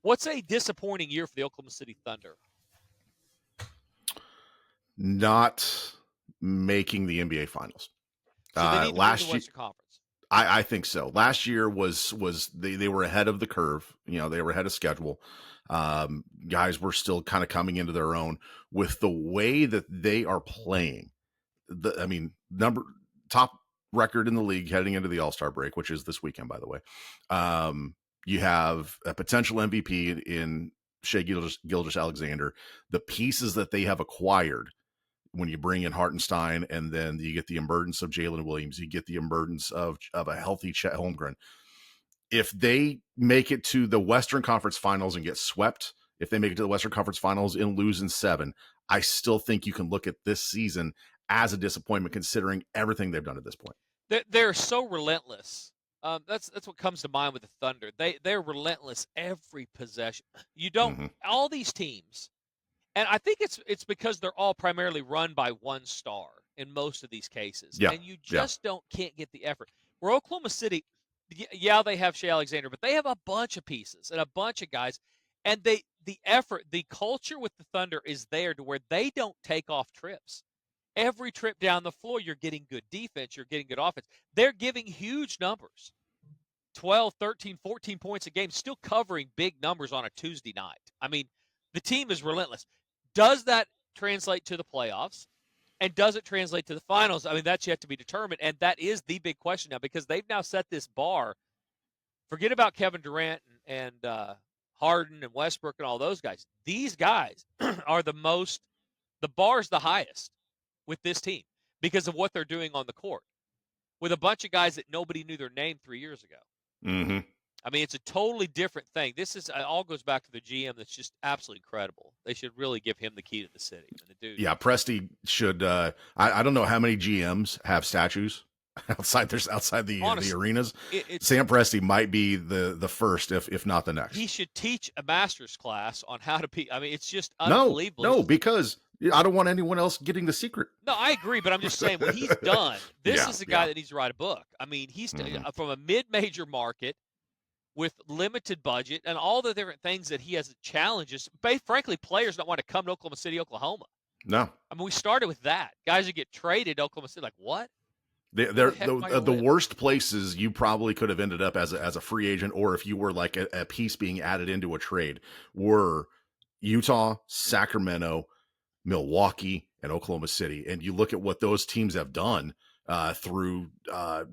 What's a disappointing year for the Oklahoma City Thunder? Not making the NBA Finals. So they need to win the Last year, Western Conference. I think so. Last year was they were ahead of the curve. They were ahead of schedule. Guys were still kind of coming into their own with the way that they are playing. Top record in the league heading into the All-Star break, which is this weekend, by the way. You have a potential MVP in Shai Gilgeous-Alexander. The pieces that they have acquired when you bring in Hartenstein, and then you get the emergence of Jalen Williams, you get the emergence of a healthy Chet Holmgren. If they make it to the Western Conference Finals and get swept, if they make it to the Western Conference Finals and lose in 7, I still think you can look at this season as a disappointment considering everything they've done at this point. They're so relentless. That's what comes to mind with the Thunder. They're relentless every possession. You don't all these teams. And I think it's because they're all primarily run by one star in most of these cases. Yeah. And you just can't get the effort. Where Oklahoma City, yeah, they have Shai Alexander, but they have a bunch of pieces and a bunch of guys. And the effort, the culture with the Thunder is there to where they don't take off trips. Every trip down the floor, you're getting good defense, you're getting good offense. They're giving huge numbers. 12, 13, 14 points a game, still covering big numbers on a Tuesday night. I mean, the team is relentless. Does that translate to the playoffs? And does it translate to the finals? I mean, that's yet to be determined. And that is the big question now because they've now set this bar. Forget about Kevin Durant and Harden and Westbrook and all those guys. These guys are the bar's the highest with this team because of what they're doing on the court with a bunch of guys that nobody knew their name 3 years ago. Mm-hmm. I mean, it's a totally different thing. This is all goes back to the GM. That's just absolutely incredible. They should really give him the key to the city. I mean, the dude. Yeah, Presti should. I don't know how many GMs have statues outside the Honestly, the arenas. Sam Presti might be the first, if not the next. He should teach a master's class on how to be. I mean, it's just unbelievable. No, because I don't want anyone else getting the secret. No, I agree, but I'm just saying what he's done. This is a guy that needs to write a book. I mean, he's from a mid-major market with limited budget and all the different things that he has challenges. Frankly, players don't want to come to Oklahoma City, Oklahoma. No. I mean, we started with that. Guys who get traded to Oklahoma City, like, what? They're the worst places you probably could have ended up as a free agent, or if you were like a piece being added into a trade, were Utah, Sacramento, Milwaukee, and Oklahoma City. And you look at what those teams have done through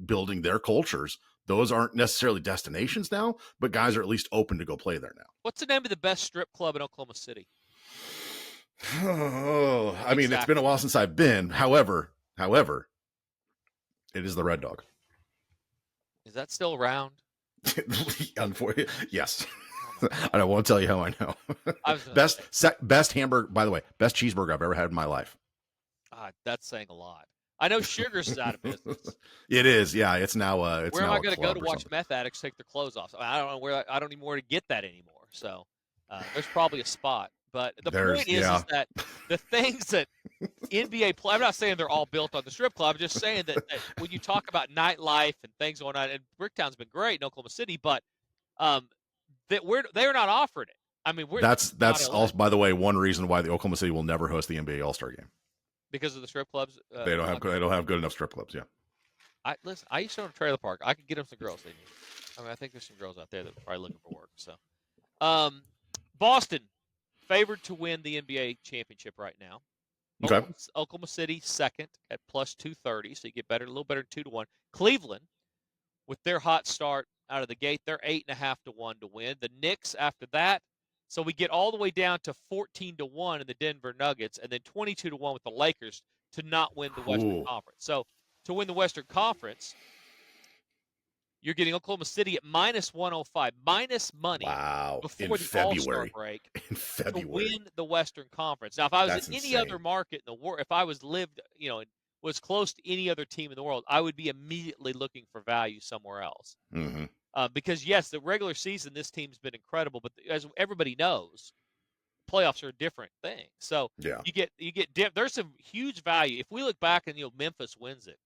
building their cultures. Those aren't necessarily destinations now, but guys are at least open to go play there now. What's the name of the best strip club in Oklahoma City? Oh, I mean, it's been a while since I've been. However, it is the Red Dog. Is that still around? Unfortunately, yes. I don't want to tell you how I know. Best hamburger, by the way, best cheeseburger I've ever had in my life. That's saying a lot. I know Sugar's is out of business. It is, yeah. It's now. Where am I going to go to watch meth addicts take their clothes off? I don't know where. I don't even know where to get that anymore. So there's probably a spot. But the point is that the things that NBA play. I'm not saying they're all built on the strip club. I'm just saying that when you talk about nightlife and things going on, and Bricktown's been great in Oklahoma City, but they're not offering it. I mean, that's also, by the way, one reason why the Oklahoma City will never host the NBA All-Star game. Because of the strip clubs? They don't have good enough strip clubs, yeah. I used to own a trailer park. I could get them some girls they need. I mean, I think there's some girls out there that are probably looking for work. So, Boston, favored to win the NBA championship right now. Okay. Oklahoma City, second at plus 230, so you get a little better than 2-1. Cleveland, with their hot start out of the gate, they're 8.5 to 1 to win. The Knicks after that. So we get all the way down to 14 to 1 in the Denver Nuggets, and then 22 to 1 with the Lakers to not win the Western Conference. So to win the Western Conference, you're getting Oklahoma City at minus 105, minus money before the All-Star break to win the Western Conference. Now, if I was in any other market in the world, if I was was close to any other team in the world, I would be immediately looking for value somewhere else. Mm-hmm. Because, yes, the regular season, this team's been incredible. But as everybody knows, playoffs are a different thing. So you get there's some huge value. If we look back and Memphis wins it,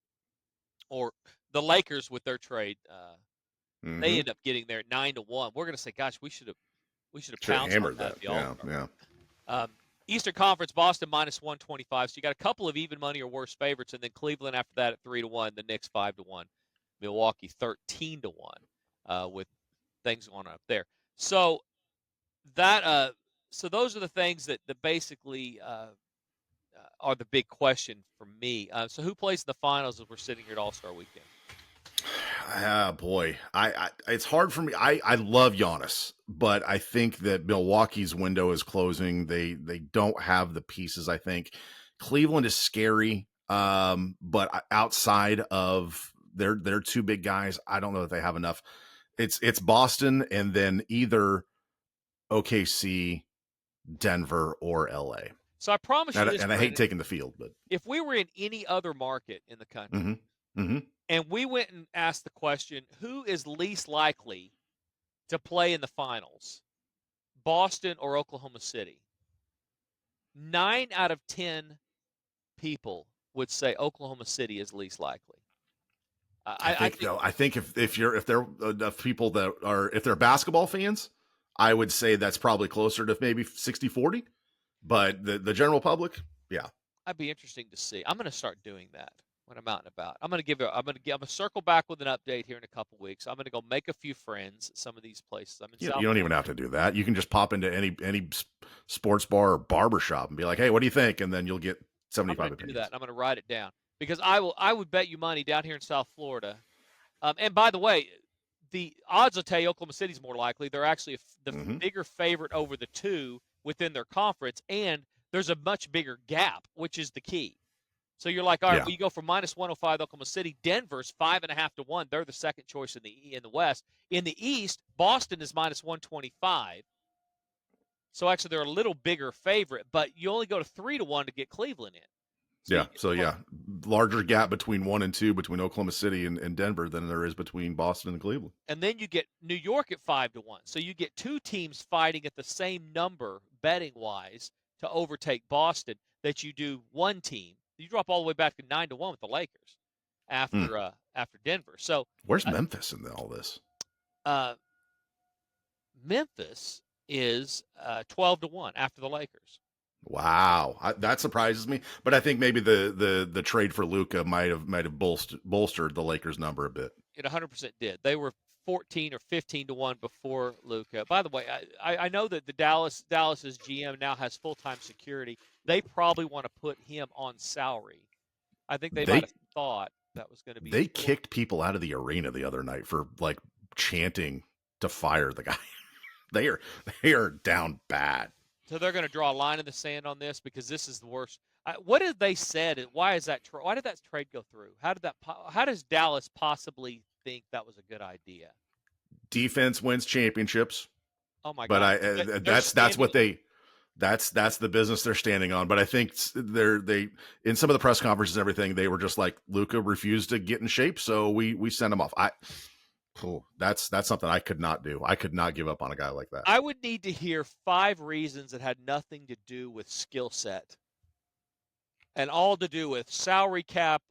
or the Lakers with their trade, they end up getting there at 9 to 1. We're going to say, gosh, we should have We should have Should have pounced on hammered that that. at the Yeah, All-Star. yeah. Eastern Conference, Boston minus 125. So you got a couple of even money or worse favorites, and then Cleveland after that at 3-1. The Knicks 5-1. Milwaukee 13-1. With things going on up there. So that so those are the things that basically are the big question for me. So who plays in the finals as we're sitting here at All-Star Weekend? Ah, boy, I it's hard for me. I love Giannis, but I think that Milwaukee's window is closing. They don't have the pieces. I think Cleveland is scary, but outside of their two big guys, I don't know that they have enough. It's Boston and then either OKC, Denver, or LA. So I promise you this, And I hate Brandon. taking the field, but If we were in any other market in the country, mm-hmm. and we went and asked the question, who is least likely to play in the finals, Boston or Oklahoma City? 9 out of 10 people would say Oklahoma City is least likely. I think if they're enough people that are, if they're basketball fans, I would say that's probably closer to maybe 60-40. But the general public, yeah, I'd be interesting to see. I'm going to start doing that when I'm out and about. I'm going to circle back with an update here in a couple weeks. I'm going to go make a few friends at some of these places. I'm in South you don't even have to do that. You can just pop into any sports bar or barber shop and be like, hey, what do you think? And then you'll get 75 I'm going to do opinions. that. I'm going to write it down because I would bet you money down here in South Florida. And by the way, the odds will tell you Oklahoma City's more likely. They're actually the bigger favorite over the two within their conference, and there's a much bigger gap, which is the key. So you're like, all right, well, you go from minus 105 Oklahoma City. Denver's 5.5 to 1. They're the second choice in the West. In the East, Boston is minus 125. So actually, they're a little bigger favorite, but you only go to 3 to 1 to get Cleveland in. So larger gap between 1 and 2 between Oklahoma City and Denver than there is between Boston and Cleveland. And then you get New York at 5 to 1. So you get two teams fighting at the same number betting wise to overtake Boston that you do one team. You drop all the way back to 9 to 1 with the Lakers after Denver. So where's Memphis in all this? Memphis is 12 to 1 after the Lakers. Wow, that surprises me. But I think maybe the trade for Luka might have bolstered the Lakers number a bit. It 100% did. They were 14 or 15 to 1 before Luka. By the way, I know that the Dallas's GM now has full-time security. They probably want to put him on salary. I think they might have thought that was going to be. They kicked people out of the arena the other night for like chanting to fire the guy. They are down bad. So they're going to draw a line in the sand on this because this is the worst. What did they said? Why did that trade go through? How does Dallas possibly think that was a good idea? Defense wins championships. Oh my God! But that's what that's the business they're standing on. But I think they in some of the press conferences and everything, they were just like, Luka refused to get in shape, so we sent him off. That's something I could not do. I could not give up on a guy like that. I would need to hear 5 reasons that had nothing to do with skill set and all to do with salary cap.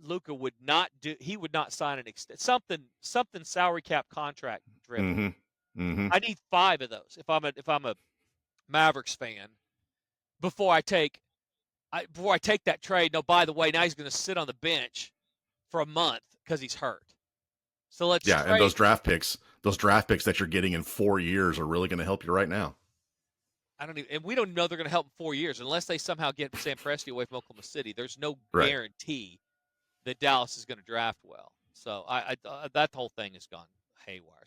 Luka would not do. He would not sign an something salary cap contract driven. I need 5 of those if I'm a Mavericks fan before I take that trade. No, by the way, now he's going to sit on the bench for a month because he's hurt. So let's and those draft picks that you're getting in 4 years are really going to help you right now. And we don't know they're going to help in 4 years unless they somehow get Sam Presti away from Oklahoma City. There's no guarantee that Dallas is going to draft well. So that whole thing has gone haywire.